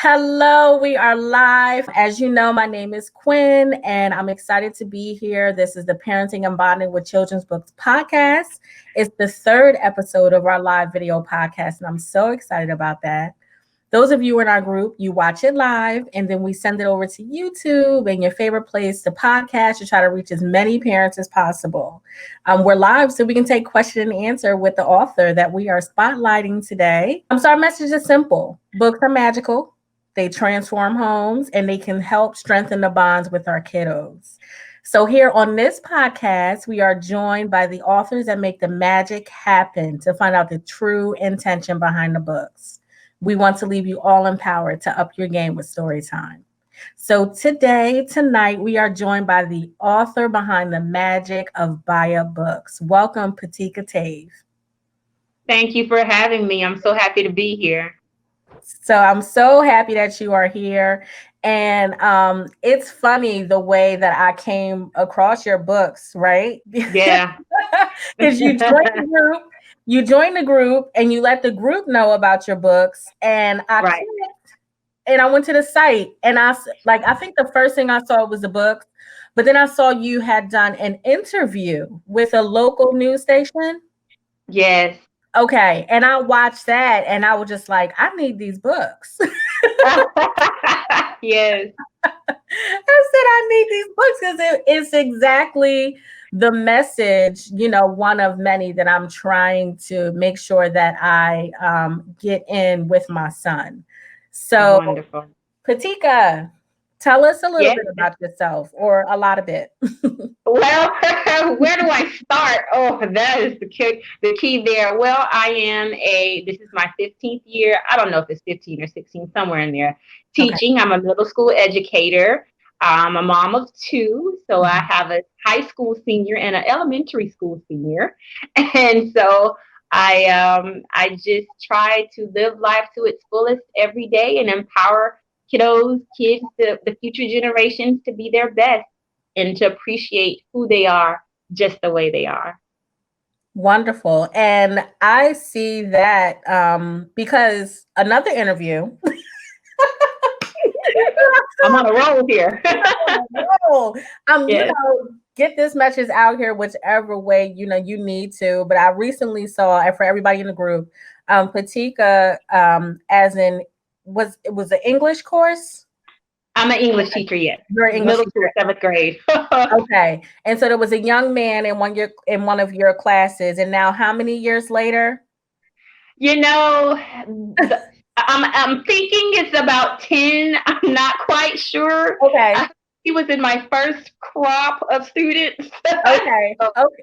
Hello, we are live. As you know, my name is Quinn, and I'm excited to be here. This is the Parenting and Bonding with Children's Books podcast. It's the third episode of our live video podcast, and I'm so excited about that. Those of you in our group, you watch it live, and then we send it over to YouTube and your favorite place to podcast to try to reach as many parents as possible. We're live so we can take question and answer with the author that we are spotlighting today. So our message is simple. Books are magical. They transform homes, and they can help strengthen the bonds with our kiddos. So here on this podcast, we are joined by the authors that make the magic happen to find out the true intention behind the books. We want to leave you all empowered to up your game with story time. So tonight, we are joined by the author behind the magic of BayaBooks. Welcome, PeTika Tave. Thank you for having me. I'm so happy to be here. So I'm so happy that you are here. And it's funny the way that I came across your books, right? Yeah. Because you joined the group and you let the group know about your books. And I clicked and I went to the site and I think the first thing I saw was the books, but then I saw you had done an interview with a local news station. Yes. Okay. And I watched that and I was just like, I need these books. Yes. I said, I need these books because it's exactly the message, one of many that I'm trying to make sure that I get in with my son. So, wonderful. PeTika, tell us a little bit about yourself, or a lot of it. Well, where do I start? Oh, that is the key there. Well, this is my 15th year. I don't know if it's 15 or 16, somewhere in there, teaching. Okay. I'm a middle school educator. I'm a mom of two. So I have a high school senior and an elementary school senior. And so I just try to live life to its fullest every day and empower kids, the future generations to be their best and to appreciate who they are just the way they are. Wonderful. And I see that because another interview. I'm on a roll here. Get this message out here whichever way you need to. But I recently saw, and for everybody in the group, PeTika, as in it was an English course? I'm an English teacher, yes. You're an English middle school, 7th grade. Okay. And so there was a young man in one of your classes. And now how many years later? I'm thinking it's about 10. I'm not quite sure. Okay. He was in my first crop of students. Okay.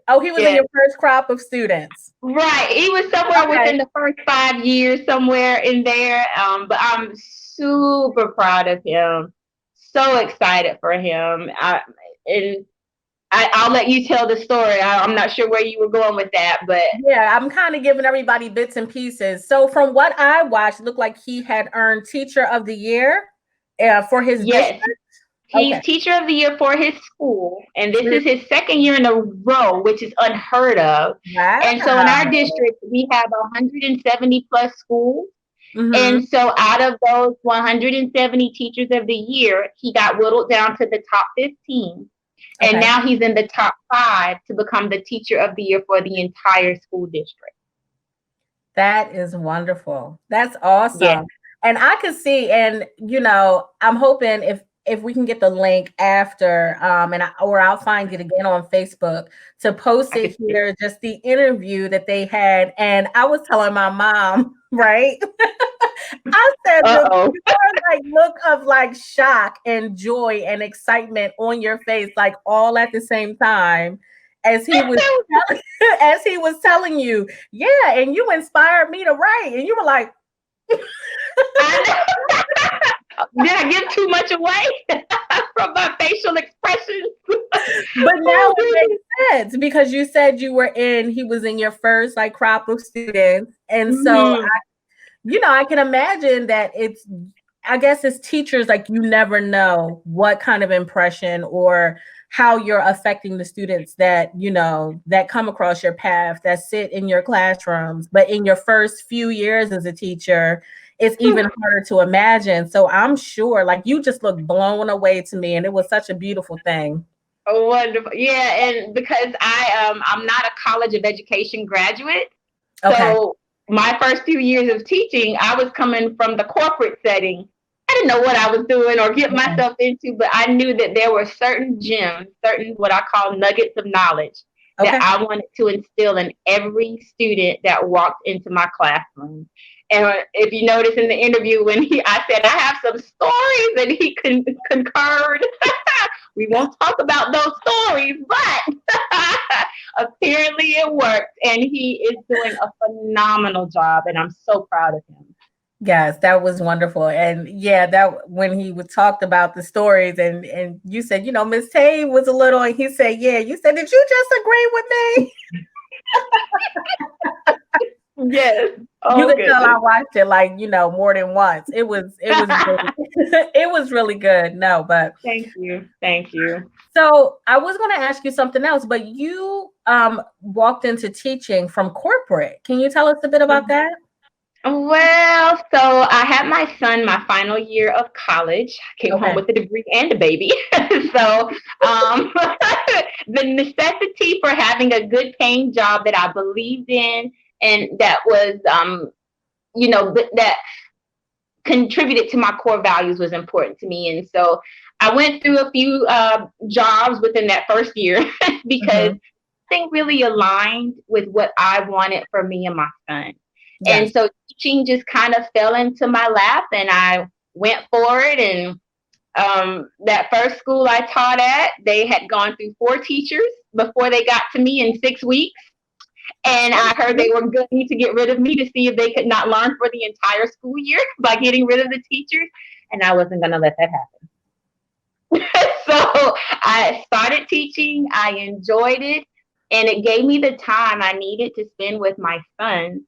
Oh, he was in your first crop of students. Right. He was somewhere within the first 5 years, somewhere in there. But I'm super proud of him. So excited for him. I'll let you tell the story. I'm not sure where you were going with that, but yeah, I'm kind of giving everybody bits and pieces. So from what I watched, it looked like he had earned Teacher of the Year for his district. He's Teacher of the Year for his school, and this is his second year in a row, which is unheard of. Wow. And so in our district, we have 170 plus schools. Mm-hmm. And so out of those 170 Teachers of the Year, he got whittled down to the top 15. And now he's in the top 5 to become the Teacher of the Year for the entire school district. That is wonderful. That's awesome. Yeah. And I could see, and I'm hoping if we can get the link after, or I'll find it again on Facebook to post it here, just the interview that they had. And I was telling my mom, right? I said, the look of shock and joy and excitement on your face, all at the same time, as he was telling you, yeah, and you inspired me to write, and you were like, did I give too much away from my facial expressions? But now it makes sense because you said he was in your first crop of students, and so I can imagine that I guess as teachers, you never know what kind of impression or how you're affecting the students that come across your path, that sit in your classrooms. But in your first few years as a teacher, it's even harder to imagine. So I'm sure, like, you just look blown away to me, and it was such a beautiful thing. Oh, wonderful. Yeah, and because I'm not a college of education graduate, Okay. so my first few years of teaching, I was coming from the corporate setting. I didn't know what I was doing or get myself into, but I knew that there were certain gems, certain what I call nuggets of knowledge that I wanted to instill in every student that walked into my classroom. And if you notice in the interview when I said I have some stories, and he concurred. We won't talk about those stories, but apparently it worked, and he is doing a phenomenal job, and I'm so proud of him. Yes, that was wonderful. And yeah, that when he would talked about the stories, and you said, Miss Tave was a little, and he said, yeah, you said, did you just agree with me? Yes. You could tell I watched it like, more than once. It was really, it was really good. No, but thank you. So I was going to ask you something else, but you walked into teaching from corporate. Can you tell us a bit about that? Well, so I had my son my final year of college. I came home with a degree and a baby. So the necessity for having a good paying job that I believed in, and that was, that contributed to my core values, was important to me. And so I went through a few jobs within that first year because thing really aligned with what I wanted for me and my son. Yes. And so teaching just kind of fell into my lap, and I went for it. And that first school I taught at, they had gone through 4 teachers before they got to me in 6 weeks. And I heard they were going to get rid of me to see if they could not learn for the entire school year by getting rid of the teachers. And I wasn't going to let that happen. So I started teaching. I enjoyed it. And it gave me the time I needed to spend with my son.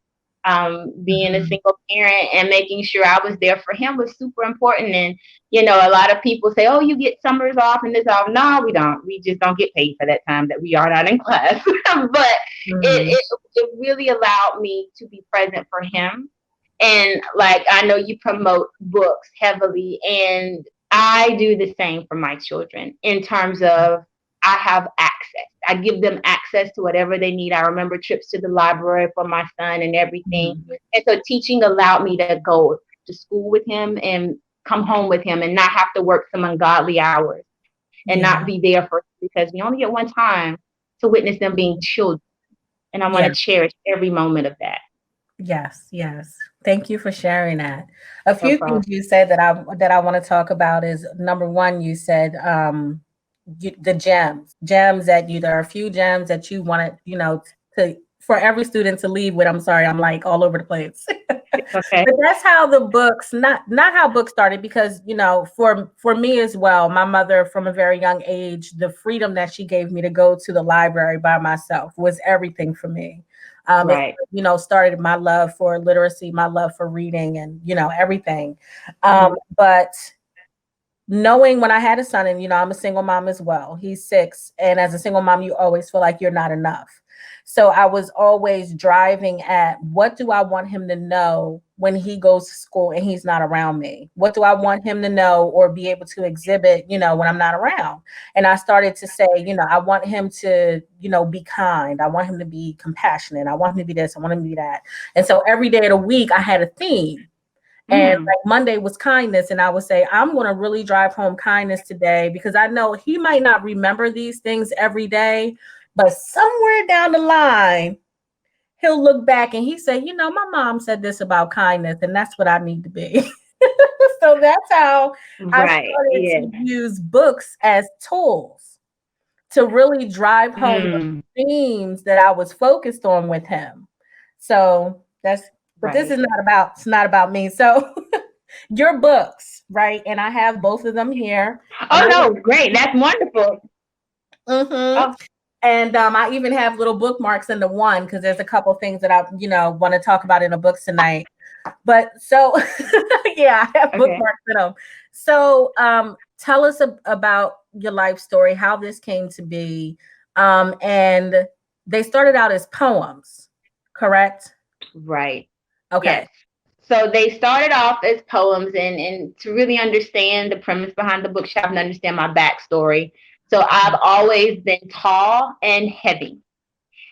Being a single parent and making sure I was there for him was super important. And, a lot of people say, oh, you get summers off and this off. No, we don't. We just don't get paid for that time that we are not in class. But it really allowed me to be present for him. And like, I know you promote books heavily, and I do the same for my children in terms of I have access. I give them access to whatever they need. I remember trips to the library for my son and everything. And so teaching allowed me to go to school with him and come home with him and not have to work some ungodly hours and not be there for, because we only get one time to witness them being children. And I want to cherish every moment of that. Yes, yes. Thank you for sharing that. A few things you said that I want to talk about is, number one, you said the gems that there are a few gems that you wanted, for every student to leave with. I'm sorry, I'm like all over the place. Okay. But that's how the books, not how books started, because, for me as well, my mother from a very young age, the freedom that she gave me to go to the library by myself was everything for me. It, started my love for literacy, my love for reading, and, everything. But knowing when I had a son, and, I'm a single mom as well, he's 6. And as a single mom, you always feel like you're not enough. So I was always driving at, what do I want him to know when he goes to school and he's not around me? What do I want him to know or be able to exhibit, when I'm not around? And I started to say, I want him to, be kind. I want him to be compassionate. I want him to be this. I want him to be that. And so every day of the week I had a theme. And like Monday was kindness. And I would say, I'm going to really drive home kindness today, because I know he might not remember these things every day, but somewhere down the line, he'll look back and he say, my mom said this about kindness, and that's what I need to be. So that's how I started to use books as tools to really drive home the themes that I was focused on with him. So this is it's not about me. So your books, right? And I have both of them here. Oh, no, great. That's wonderful. And I even have little bookmarks in the one, because there's a couple of things that I, want to talk about in the books tonight. But so, yeah, I have bookmarks in them. So tell us about your life story, how this came to be. And they started out as poems, correct? Right. Okay. Yes. So they started off as poems, and to really understand the premise behind the bookshop and understand my backstory. So I've always been tall and heavy.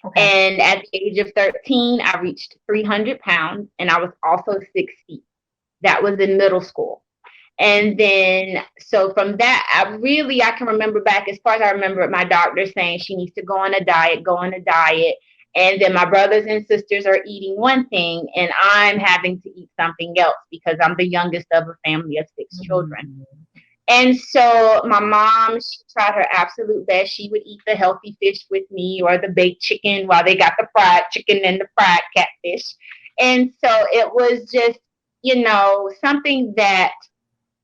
Okay. And at the age of 13, I reached 300 pounds, and I was also 6 feet. That was in middle school. And then, so from that, I can remember back as far as I remember my doctor saying she needs to go on a diet, go on a diet. And then my brothers and sisters are eating one thing, and I'm having to eat something else because I'm the youngest of a family of 6 children. And so my mom, she tried her absolute best. She would eat the healthy fish with me or the baked chicken while they got the fried chicken and the fried catfish. And so it was just, something that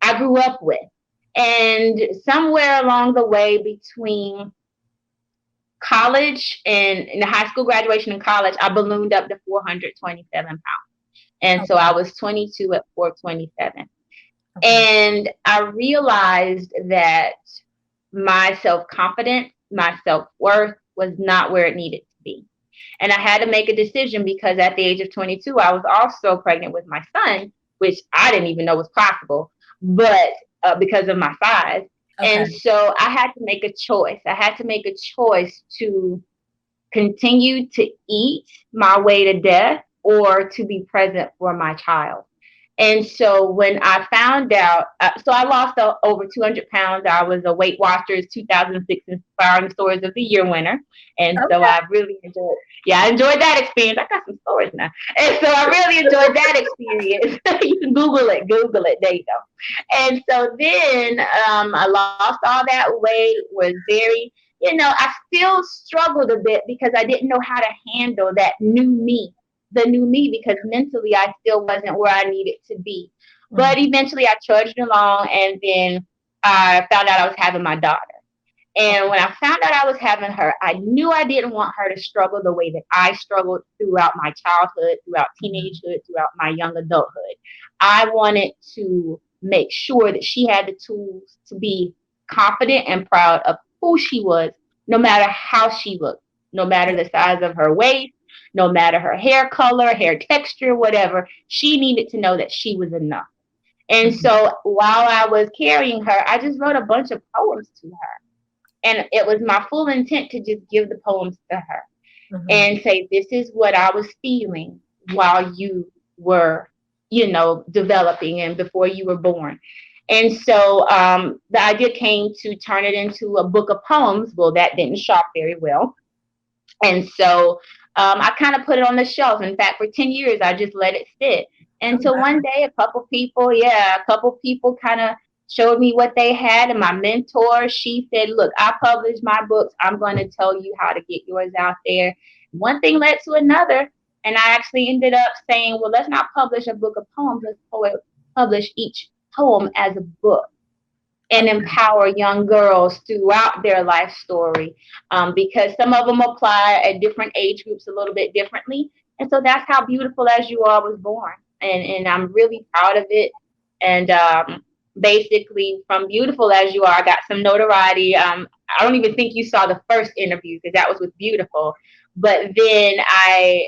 I grew up with. And somewhere along the way between college and in the high school graduation and college, I ballooned up to 427 pounds. And so I was 22 at 427. And I realized that my self-confidence, my self-worth was not where it needed to be. And I had to make a decision because at the age of 22, I was also pregnant with my son, which I didn't even know was possible, but because of my size. And so I had to make a choice. I had to make a choice to continue to eat my way to death or to be present for my child. And so when I found out, so I lost over 200 pounds. I was a Weight Watchers 2006 Inspiring Stories of the Year winner. And so I really I enjoyed that experience. I got some stories now. And so I really enjoyed that experience. You can Google it. There you go. And so then I lost all that weight, was very, I still struggled a bit because I didn't know how to handle that the new me, because mentally I still wasn't where I needed to be. But eventually I trudged along, and then I found out I was having my daughter. And when I found out I was having her, I knew I didn't want her to struggle the way that I struggled throughout my childhood, throughout teenagehood, throughout my young adulthood. I wanted to make sure that she had the tools to be confident and proud of who she was, no matter how she looked, no matter the size of her waist, no matter her hair color, hair texture, whatever. She needed to know that she was enough. And so while I was carrying her, I just wrote a bunch of poems to her. And it was my full intent to just give the poems to her and say, this is what I was feeling while you were, developing and before you were born. And so the idea came to turn it into a book of poems. Well, that didn't shop very well. And so I kind of put it on the shelf. In fact, for 10 years, I just let it sit. And so one day, a couple people kind of showed me what they had. And my mentor, she said, look, I publish my books. I'm going to tell you how to get yours out there. One thing led to another. And I actually ended up saying, well, let's not publish a book of poems. Let's publish each poem as a book and empower young girls throughout their life story, because some of them apply at different age groups a little bit differently. And so that's how Beautiful As You Are was born. And I'm really proud of it. And basically from Beautiful As You Are, I got some notoriety. I don't even think you saw the first interview because that was with Beautiful. But then I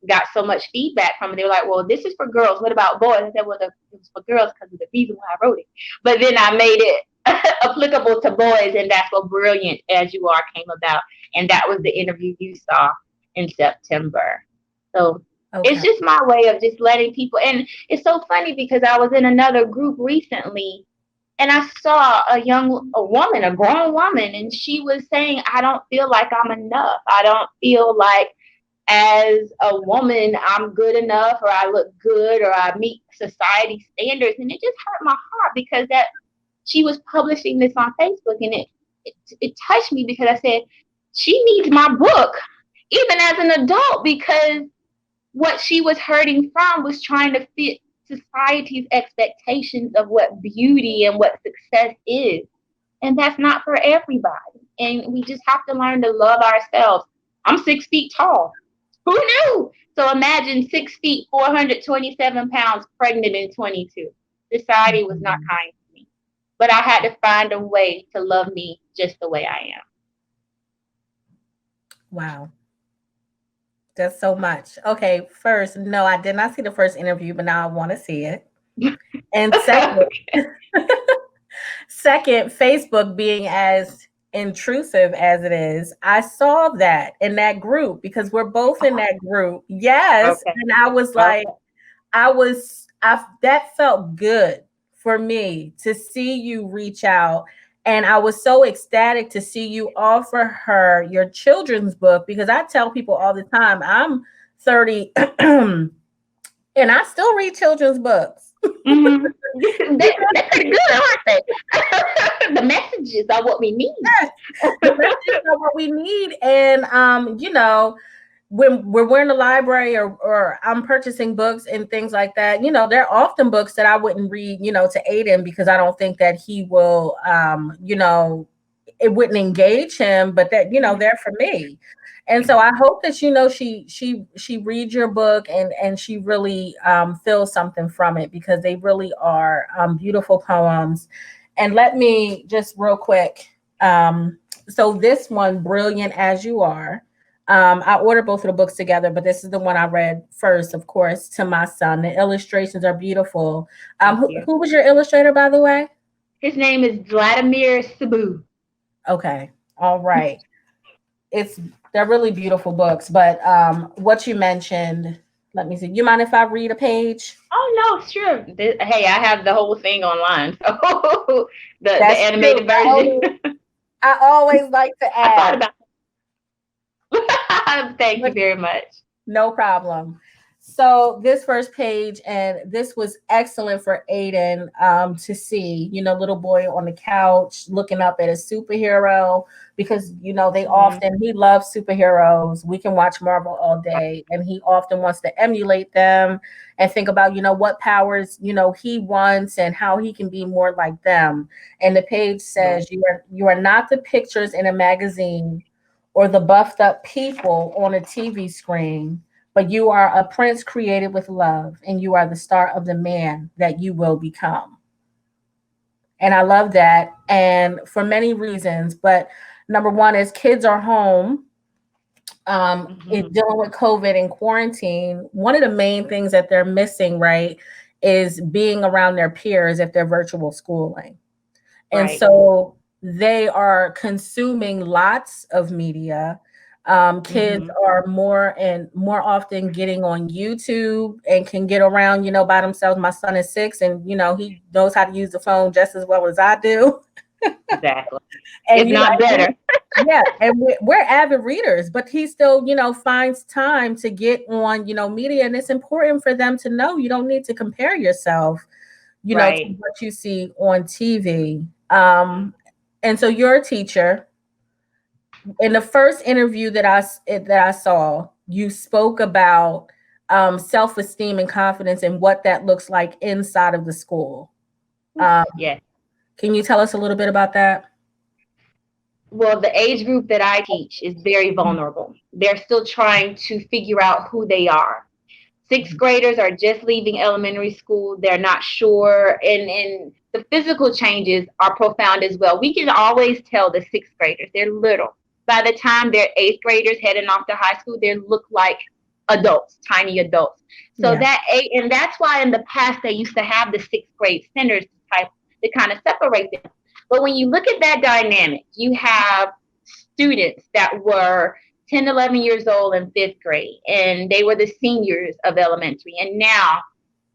got so much feedback from it. They were like, well, this is for girls. What about boys? I said, well, it was for girls because of the reason why I wrote it. But then I made it applicable to boys, and that's what Brilliant As You Are came about. And that was the interview you saw in September. So it's just my way of just letting people, and it's so funny because I was in another group recently, and I saw a grown woman, and she was saying, I don't feel like I'm enough. I don't feel like as a woman, I'm good enough, or I look good, or I meet society standards. And it just hurt my heart because that she was publishing this on Facebook, and it touched me because I said, she needs my book, even as an adult, because what she was hurting from was trying to fit society's expectations of what beauty and what success is. And that's not for everybody. And we just have to learn to love ourselves. I'm 6 feet tall. Who knew? So imagine 6 feet, 427 pounds, pregnant in 22. Society was not kind to me. But I had to find a way to love me just the way I am. Wow. That's so much. Okay, first, no, I did not see the first interview, but now I want to see it. And second, second, Facebook being as intrusive as it is, I saw that in that group because we're both in that group. Yes. Okay. And I was like, Okay. that felt good for me to see you reach out. And I was so ecstatic to see you offer her your children's book because I tell people all the time, I'm 30 and I still read children's books. Mm-hmm. They're pretty good, aren't they? The messages are what we need. Yes, the messages are what we need. And when we're in the library or I'm purchasing books and things like that, there are often books that I wouldn't read, to Aiden because I don't think that he will, it wouldn't engage him, but that, they're for me. And so I hope that, she reads your book and she really feels something from it because they really are beautiful poems. And let me just real quick. So this one, Brilliant as You Are. I ordered both of the books together, but this is the one I read first, of course, to my son. The illustrations are beautiful. Who was your illustrator, by the way? His name is Vladimir Sabu. Okay. All right. They're really beautiful books, but what you mentioned, let me see. You mind if I read a page? Oh no, sure. Hey, I have the whole thing online. So the That's animated true. version. I always like to I thought add. about it. Thank you very much. No problem. So this first page, and this was excellent for Aiden to see, little boy on the couch looking up at a superhero because, they often, he loves superheroes. We can watch Marvel all day and he often wants to emulate them and think about, what powers, he wants and how he can be more like them. And the page says, you are not the pictures in a magazine or the buffed up people on a TV screen, but you are a prince created with love, and you are the star of the man that you will become. And I love that. And for many reasons, but number one is kids are home. In dealing with COVID and quarantine, one of the main things that they're missing, right, is being around their peers if they're virtual schooling. And so they are consuming lots of media. Kids are more often getting on YouTube and can get around, by themselves. My son is 6 and, he knows how to use the phone just as well as I do. Exactly. And if not better. Yeah. And we're avid readers, but he still, finds time to get on, media. And it's important for them to know you don't need to compare yourself, to what you see on TV. And so you're a teacher. In the first interview that I saw, you spoke about self-esteem and confidence and what that looks like inside of the school. Yes. Can you tell us a little bit about that? Well, the age group that I teach is very vulnerable. They're still trying to figure out who they are. Sixth graders are just leaving elementary school. They're not sure. And the physical changes are profound as well. We can always tell the sixth graders, they're little. By the time they're eighth graders heading off to high school, they look like adults, tiny adults. So and that's why in the past they used to have the sixth grade centers to kind of separate them. But when you look at that dynamic, you have students that were 10, 11 years old in fifth grade, and they were the seniors of elementary. And now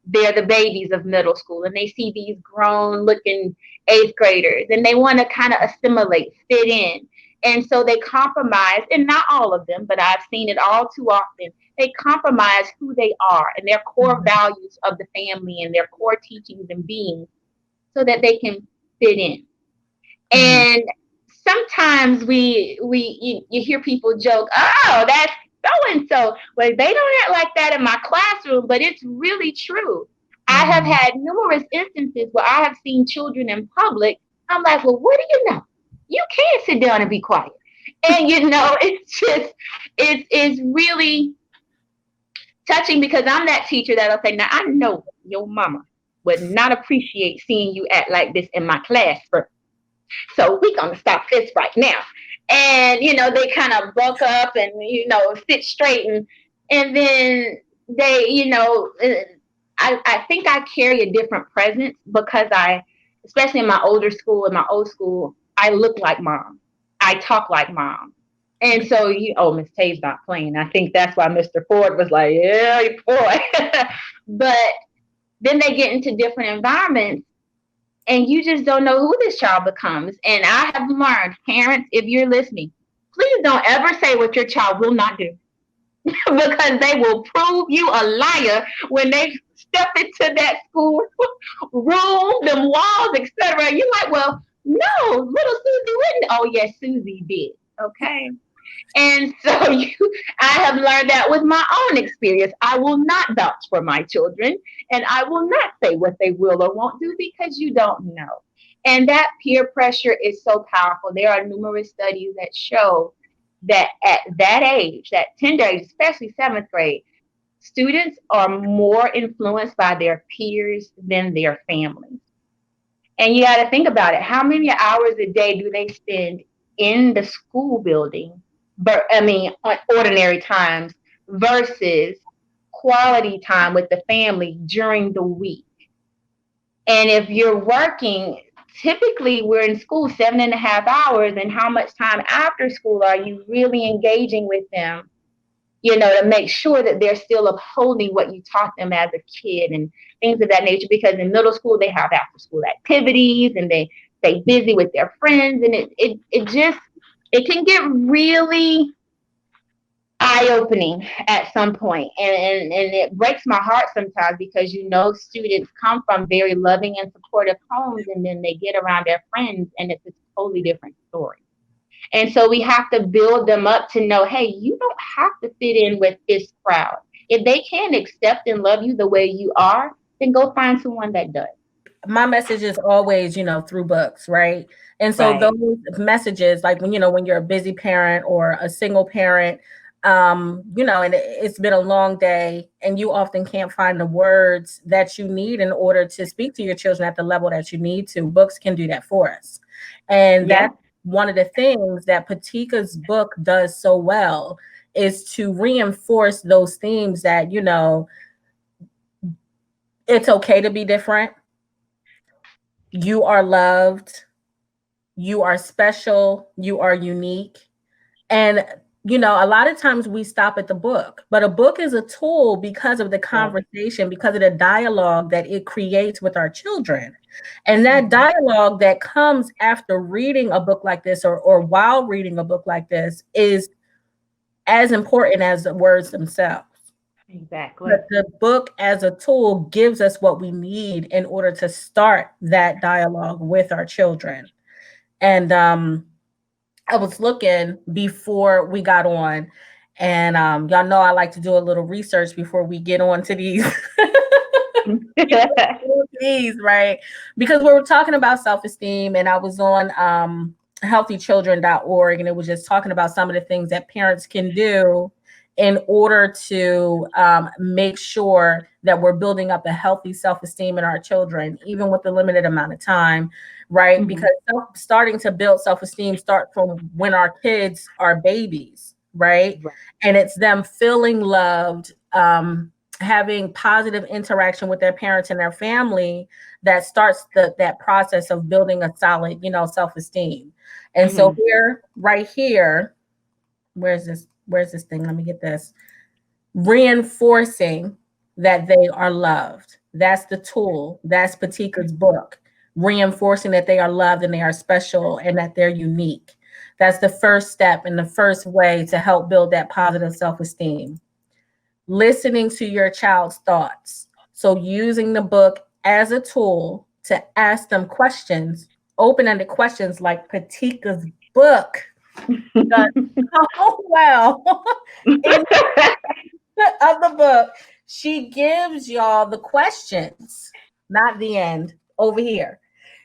they're the babies of middle school, and they see these grown looking eighth graders, and they want to kind of assimilate, fit in. And so they compromise, and not all of them, but I've seen it all too often. They compromise who they are and their core values of the family and their core teachings and beings so that they can fit in. And sometimes you hear people joke, oh, that's so-and-so. Well, they don't act like that in my classroom, but it's really true. I have had numerous instances where I have seen children in public. I'm like, well, what do you know? You can't sit down and be quiet. And, it's really touching because I'm that teacher that'll say, now, I know your mama would not appreciate seeing you act like this in my classroom. So we're going to stop this right now. And, they kind of buck up and, sit straight. And And then they, I think I carry a different presence because especially in my older school, in my old school, I look like mom. I talk like mom. And so Miss Tay's not playing. I think that's why Mr. Ford was like, yeah, boy. But then they get into different environments and you just don't know who this child becomes. And I have learned, parents, if you're listening, please don't ever say what your child will not do. Because they will prove you a liar when they step into that school room, them walls, etc. You're like, well, no, little Susie wouldn't. Oh, yes, Susie did. Okay. And so I have learned that with my own experience. I will not vouch for my children, and I will not say what they will or won't do because you don't know. And that peer pressure is so powerful. There are numerous studies that show that at that age, that tender age, especially seventh grade, students are more influenced by their peers than their families. And you got to think about it. How many hours a day do they spend in the school building? But on ordinary times versus quality time with the family during the week. And if you're working, typically we're in school 7.5 hours. And how much time after school are you really engaging with them, to make sure that they're still upholding what you taught them as a kid and things of that nature? Because in middle school, they have after school activities and they stay busy with their friends. And it can get really eye-opening at some point, and it breaks my heart sometimes because students come from very loving and supportive homes, and then they get around their friends and it's a totally different story. And so we have to build them up to know, hey, you don't have to fit in with this crowd. If they can't accept and love you the way you are, then go find someone that does. My message is always, through books, right? And so Right. those messages, like when you're a busy parent or a single parent, and it's been a long day and you often can't find the words that you need in order to speak to your children at the level that you need to. Books can do that for us. And Yeah. that's one of the things that PeTika's book does so well, is to reinforce those themes that, it's okay to be different. You are loved. You are special. You are unique. And a lot of times we stop at the book, but a book is a tool because of the conversation, because of the dialogue that it creates with our children. And that dialogue that comes after reading a book like this or while reading a book like this is as important as the words themselves. Exactly. But the book as a tool gives us what we need in order to start that dialogue with our children. And I was looking before we got on, and y'all know I like to do a little research before we get on to these. These, right? Because we were talking about self-esteem, and I was on healthychildren.org, and it was just talking about some of the things that parents can do in order to make sure that we're building up a healthy self-esteem in our children, even with the limited amount of time, right? Mm-hmm. Because starting to build self-esteem starts from when our kids are babies, right? And it's them feeling loved, having positive interaction with their parents and their family that starts that process of building a solid, self-esteem. And so right here, where's this thing? Let me get this. Reinforcing that they are loved. That's the tool. That's PeTika's book. Reinforcing that they are loved and they are special and that they're unique. That's the first step and the first way to help build that positive self-esteem. Listening to your child's thoughts. So using the book as a tool to ask them questions, open-ended questions like PeTika's book does so well in of the book. She gives y'all the questions, not the end over here.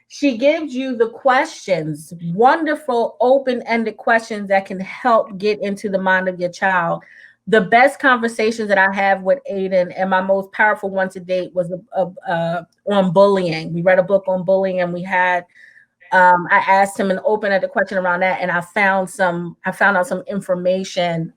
She gives you the questions, wonderful open-ended questions that can help get into the mind of your child. The best conversations that I have with Aiden, and my most powerful one to date, was on bullying. We read a book on bullying, and we had I asked him an open-ended question around that, and I found out some information,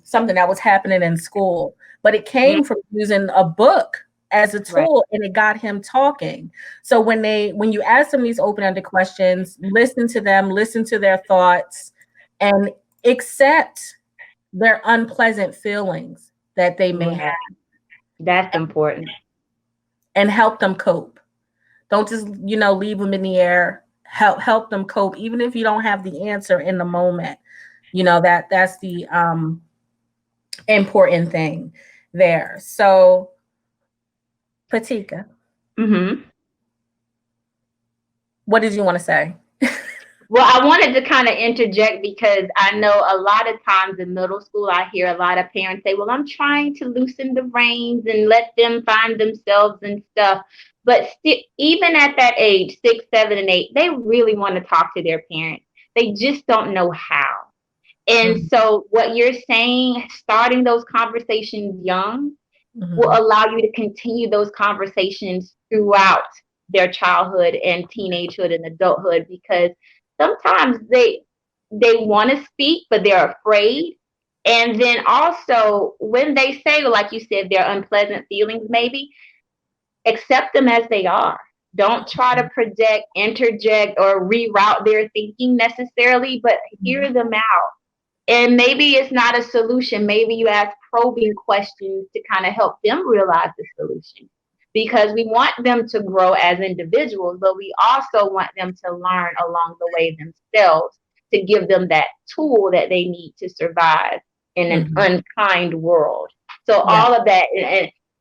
something that was happening in school, but it came from using a book as a tool, and it got him talking. So when you ask them these open-ended questions, listen to them, listen to their thoughts, and accept their unpleasant feelings that they may have. That's important. And help them cope. Don't just, leave them in the air. Help them cope, even if you don't have the answer in the moment. That's the important thing there. So, PeTika, what did you want to say? Well, I wanted to kind of interject because I know a lot of times in middle school, I hear a lot of parents say, well, I'm trying to loosen the reins and let them find themselves and stuff. But even at that age, 6, 7, and 8, they really want to talk to their parents. They just don't know how. And so what you're saying, starting those conversations young will allow you to continue those conversations throughout their childhood and teenagehood and adulthood, because sometimes they want to speak, but they're afraid. And then also when they say, like you said, their unpleasant feelings, maybe accept them as they are. Don't try to project, interject, or reroute their thinking necessarily, but hear them out. And maybe it's not a solution. Maybe you ask probing questions to kind of help them realize the solution, because we want them to grow as individuals, but we also want them to learn along the way themselves, to give them that tool that they need to survive in an unkind world. So all of that,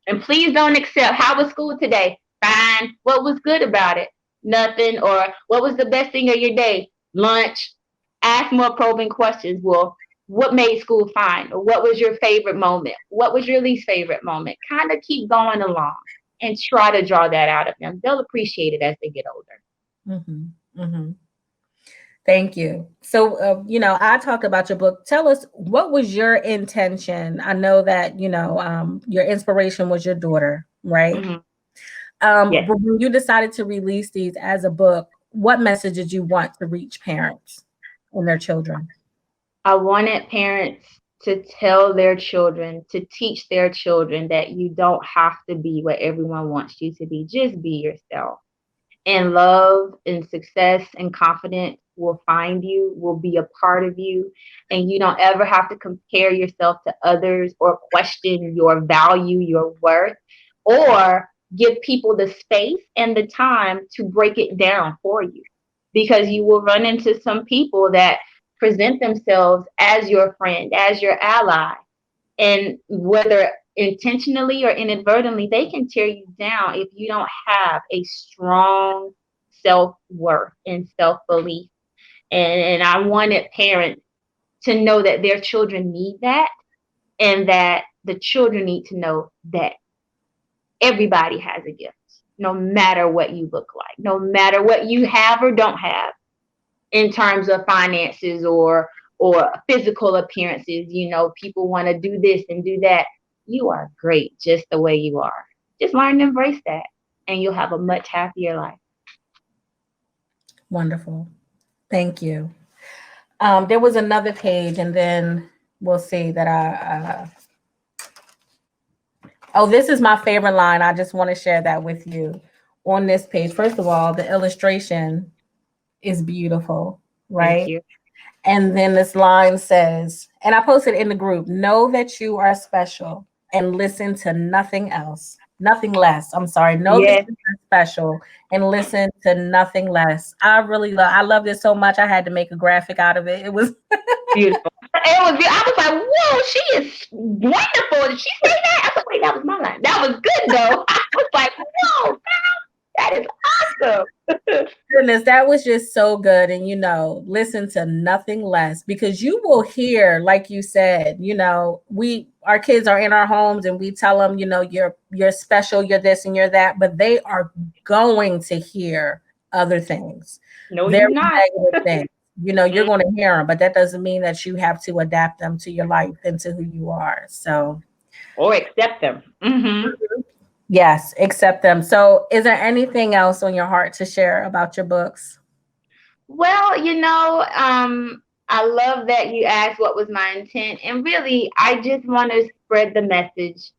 and please don't accept, how was school today? Fine. What was good about it? Nothing. Or what was the best thing of your day? Lunch. Ask more probing questions. Well, what made school fine? Or what was your favorite moment? What was your least favorite moment? Kind of keep going along and try to draw that out of them. They'll appreciate it as they get older. Thank you. So, I talked about your book. Tell us, what was your intention? I know that, your inspiration was your daughter, right? But when you decided to release these as a book, what message did you want to reach parents and their children? I wanted parents to tell their children, to teach their children that you don't have to be what everyone wants you to be. Just be yourself. And love and success and confidence will find you, will be a part of you. And you don't ever have to compare yourself to others or question your value, your worth, or give people the space and the time to break it down for you. Because you will run into some people that present themselves as your friend, as your ally. And whether intentionally or inadvertently, they can tear you down if you don't have a strong self-worth and self-belief. And I wanted parents to know that their children need that, and that the children need to know that everybody has a gift, no matter what you look like, no matter what you have or don't have in terms of finances or physical appearances. People want to do this and do that. You are great just the way you are. Just learn to embrace that, and you'll have a much happier life. Wonderful. Thank you. There was another page, and then we'll see that this is my favorite line. I just want to share that with you on this page. First of all, the illustration is beautiful, right? Thank you. And then this line says, and I posted in the group, know that you are special and listen to nothing else, nothing less. I'm sorry. Know that you are special and listen to nothing less. I love this so much. I had to make a graphic out of it. It was beautiful. I was like, whoa, she is wonderful. Did she say that? I was like, wait, that was my line. That was good though. I was like, whoa, that is awesome. Goodness, that was just so good. And listen to nothing less, because you will hear, like you said, our kids are in our homes and we tell them, you're special, you're this and you're that, but they are going to hear other things. No, you're not. Negative things. You're going to hear them, but that doesn't mean that you have to adapt them to your life and to who you are. So, or accept them. Yes, accept them. So is there anything else on your heart to share about your books? Well, I love that you asked what was my intent. And really, I just want to spread the message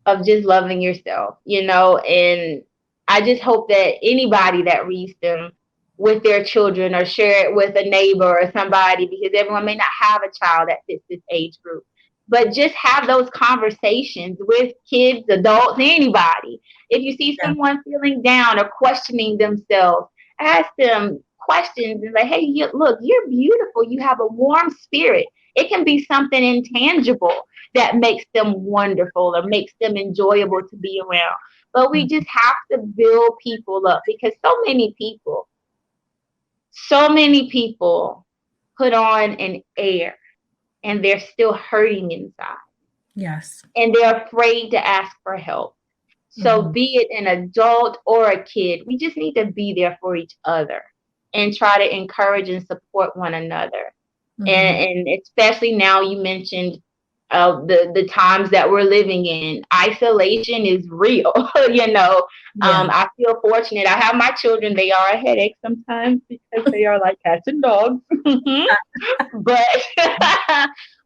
of just loving yourself, and I just hope that anybody that reads them with their children or share it with a neighbor or somebody, because everyone may not have a child that fits this age group, but just have those conversations with kids, adults, anybody. If you see Yeah. someone feeling down or questioning themselves, ask them questions and say, hey, look, you're beautiful. You have a warm spirit. It can be something intangible that makes them wonderful or makes them enjoyable to be around. But we just have to build people up, because so many people put on an air and they're still hurting inside. Yes. And they're afraid to ask for help. So be it an adult or a kid, we just need to be there for each other and try to encourage and support one another. And especially now, you mentioned the times that we're living in. Isolation is real. I feel fortunate. I have my children. They are a headache sometimes because they are like cats and dogs. but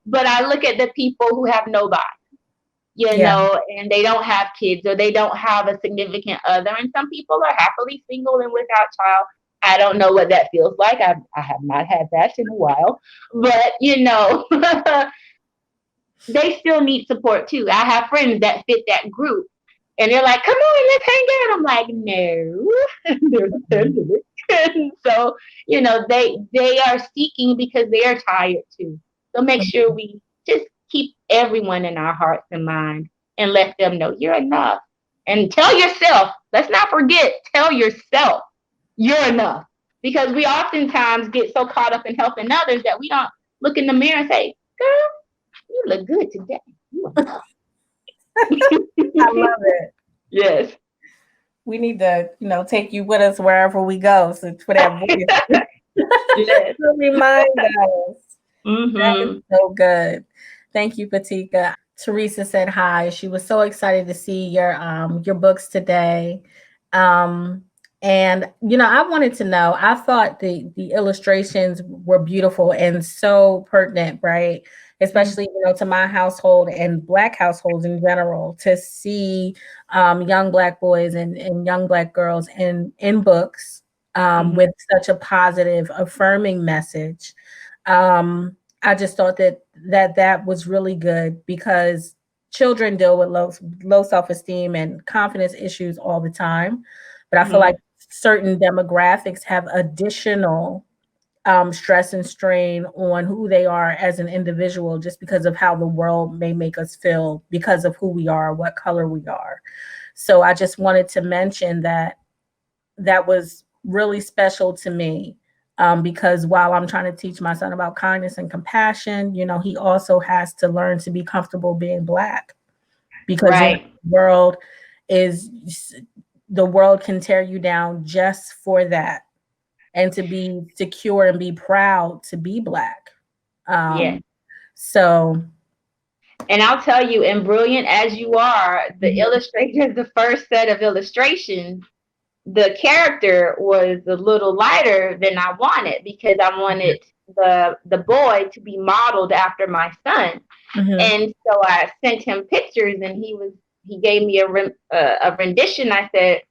but I look at the people who have nobody, and they don't have kids or they don't have a significant other. And some people are happily single and without child. I don't know what that feels like. I have not had that in a while, but they still need support too. I have friends that fit that group, and they're like, "Come on, let's hang out." I'm like, "No, there's a pandemic." So they are seeking because they are tired too. So make sure we just keep everyone in our hearts and minds and let them know you're enough. And tell yourself, let's not forget, tell yourself you're enough. Because we oftentimes get so caught up in helping others that we don't look in the mirror and say, girl, you look good today. I love it. Yes. We need to, take you with us wherever we go. So for that voice, Yes. to remind us. That is Mm-hmm. so good. Thank you, PeTika. Teresa said hi. She was so excited to see your books today. And I wanted to know, I thought the illustrations were beautiful and so pertinent, right? Especially, to my household and Black households in general, to see young Black boys and young Black girls in books with such a positive, affirming message. I just thought that was really good, because children deal with low self-esteem and confidence issues all the time. But I feel like certain demographics have additional stress and strain on who they are as an individual, just because of how the world may make us feel because of who we are, what color we are. So I just wanted to mention that was really special to me, because while I'm trying to teach my son about kindness and compassion, he also has to learn to be comfortable being Black, because Right. the world can tear you down just for that, and to be secure and be proud to be Black. Yes. So, And I'll tell you, and brilliant as you are, the illustrator, the first set of illustrations, the character was a little lighter than I wanted, because I wanted the boy to be modeled after my son. And so I sent him pictures, and he gave me a rendition. I said,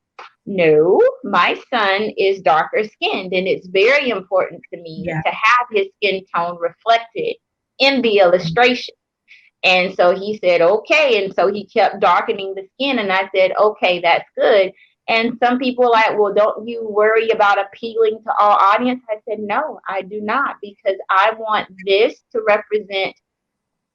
no, my son is darker skinned, and it's very important to me to have his skin tone reflected in the illustration. And so he said, okay. And so he kept darkening the skin. And I said, okay, that's good. And some people are like, well, don't you worry about appealing to all audience? I said, no, I do not, because I want this to represent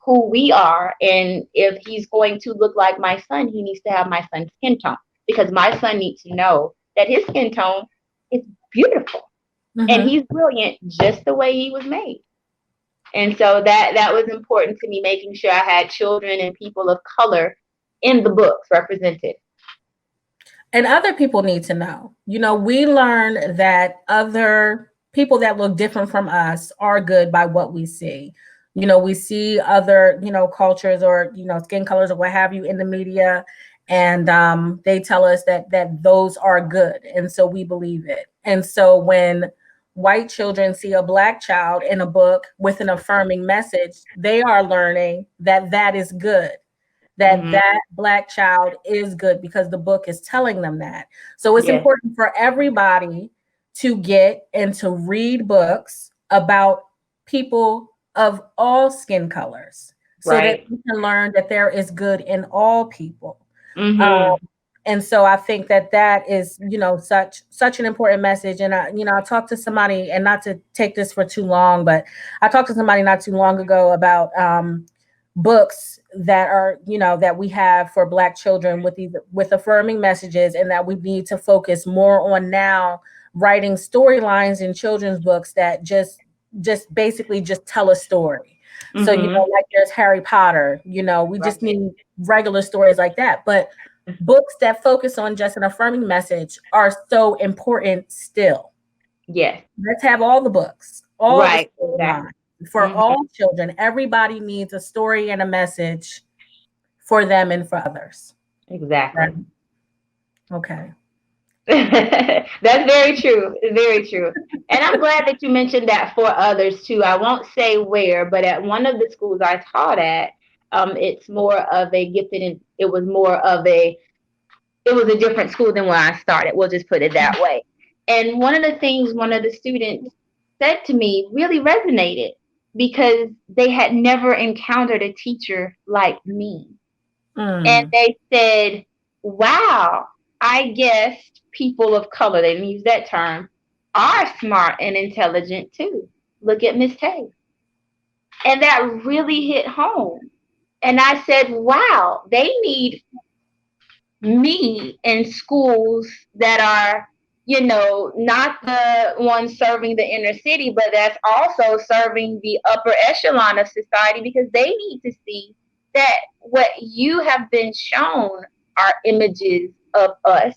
who we are. And if he's going to look like my son, he needs to have my son's skin tone, because my son needs to know that his skin tone is beautiful and he's brilliant just the way he was made. And so that was important to me, making sure I had children and people of color in the books represented. And other people need to know. We learn that other people that look different from us are good by what we see. We see other, cultures or, skin colors or what have you in the media, and they tell us that those are good. And so we believe it. And so when white children see a Black child in a book with an affirming message, they are learning that that is good, that that Black child is good because the book is telling them that. So it's important for everybody to get and to read books about people of all skin colors so that we can learn that there is good in all people. And so I think that that is, you know, such an important message. And I talked to somebody, and not to take this for too long, but I talked to somebody not too long ago about books that are, you know, that we have for Black children with affirming messages, and that we need to focus more on now writing storylines in children's books that just basically just tell a story. So, you know, like there's Harry Potter, you know, we just need regular stories like that. But books that focus on just an affirming message are so important still. Yes. Let's have all the books, all the storylines for all children. Everybody needs a story and a message for them and for others. Exactly. Okay. That's very true. Very true. And I'm glad that you mentioned that for others too. I won't say where, but at one of the schools I taught at, it's more of a gifted, and it was a different school than when I started. We'll just put it that way. And one of the things one of the students said to me really resonated, because they had never encountered a teacher like me. And they said, wow, I guess people of color, they didn't use that term, are smart and intelligent too. Look at Miss Tave. And that really hit home. And I said, wow, they need me in schools that are, you know, not the ones serving the inner city, but that's also serving the upper echelon of society, because they need to see that what you have been shown are images of us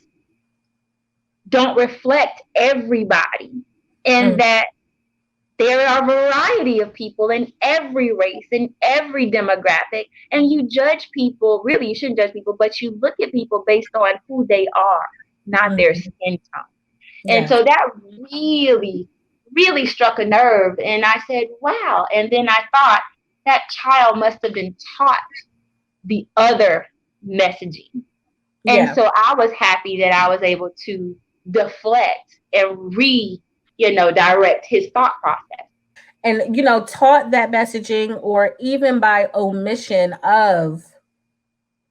don't reflect everybody, and that there are a variety of people in every race, in every demographic, and you judge people, really you shouldn't judge people, but you look at people based on who they are, not their skin tone. And so that really, really struck a nerve. And I said, wow. And then I thought, that child must have been taught the other messaging. And so I was happy that I was able to deflect and direct his thought process. And, you know, taught that messaging, or even by omission of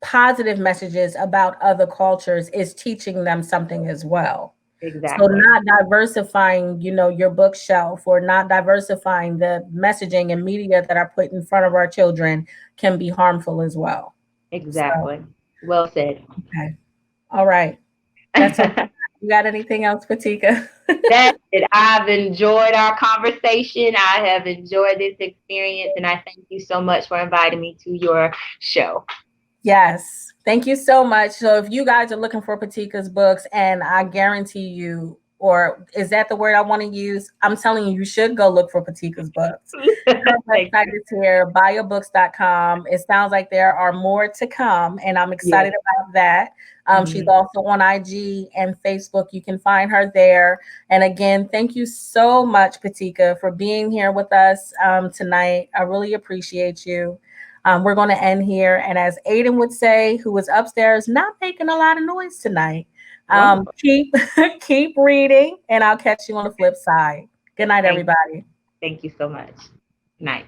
positive messages about other cultures, is teaching them something as well. Exactly. So not diversifying, you know, your bookshelf, or not diversifying the messaging and media that are put in front of our children can be harmful as well. Exactly. So, well said. Okay. All right. That's okay. You got anything else, PeTika? That's it. I've enjoyed our conversation. I have enjoyed this experience, and I thank you so much for inviting me to your show. Yes. Thank you so much. So if you guys are looking for PeTika's books, and I guarantee you, or is that the word I want to use? I'm telling you, you should go look for PeTika's books. Her website is here, BayaBooks.com. It sounds like there are more to come, and I'm excited about that. She's also on IG and Facebook. You can find her there. And again, thank you so much, PeTika, for being here with us tonight. I really appreciate you. We're going to end here. And as Aiden would say, who was upstairs, not making a lot of noise tonight, keep reading, and I'll catch you on the flip side. Good night, everybody. Thank you so much. Night.